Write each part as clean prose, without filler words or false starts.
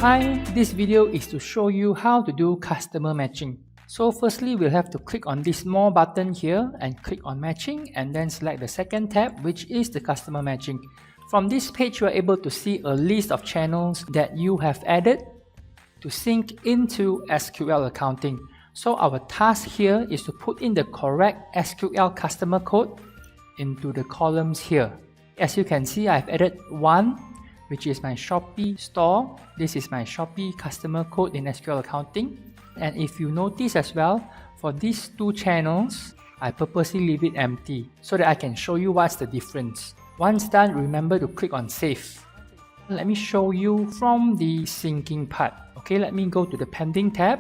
Hi, this video is to show you how to do customer matching. So firstly, we'll have to click on this more button here and click on matching and then select the second tab, which is the customer matching. From this page, you are able to see a list of channels that you have added to sync into SQL accounting. So our task here is to put in the correct SQL customer code into the columns here. As you can see, I've added one, which is my Shopee store. This is my Shopee customer code in SQL accounting. And if you notice as well, for these two channels, I purposely leave it empty so that I can show you what's the difference. Once done, remember to click on save. Let me show you from the syncing part. Okay, let me go to the pending tab.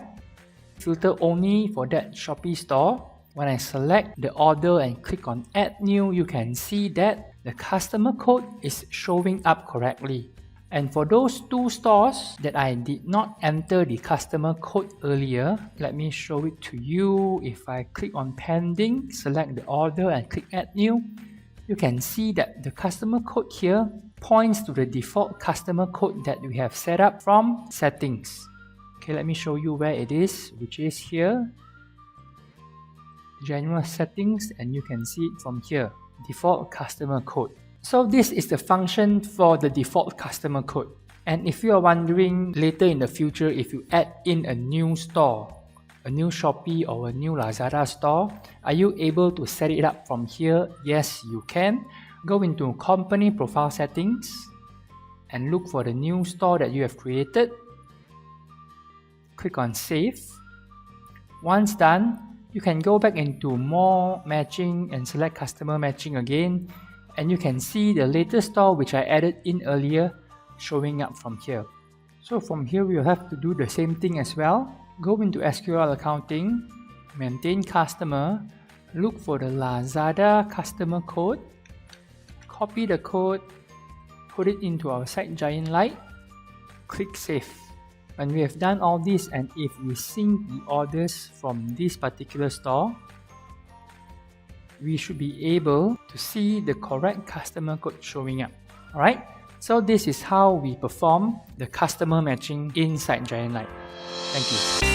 Filter only for that Shopee store. When I select the order and click on add new, you can see that the customer code is showing up correctly. And for those two stores that I did not enter the customer code earlier, let me show it to you. If I click on pending, select the order and click add new, you can see that the customer code here points to the default customer code that we have set up from settings. Okay, let me show you where it is, which is here. General settings, and you can see it from here, default customer code. So this is the function for the default customer code. And if you are wondering later in the future, if you add in a new store, a new Shopee or a new Lazada store, are you able to set it up from here? Yes, you can. Go into company profile settings and look for the new store that you have created. Click on save. Once done, you can go back into more matching and select customer matching again, and you can see the latest store which I added in earlier showing up from here. So from here we will have to do the same thing as well. Go into SQL accounting, maintain customer, look for the Lazada customer code, copy the code, put it into our SiteGiant Lite, click save. When we have done all this, and if we sync the orders from this particular store, we should be able to see the correct customer code showing up. Alright, so this is how we perform the customer matching in SiteGiant Lite. Thank you.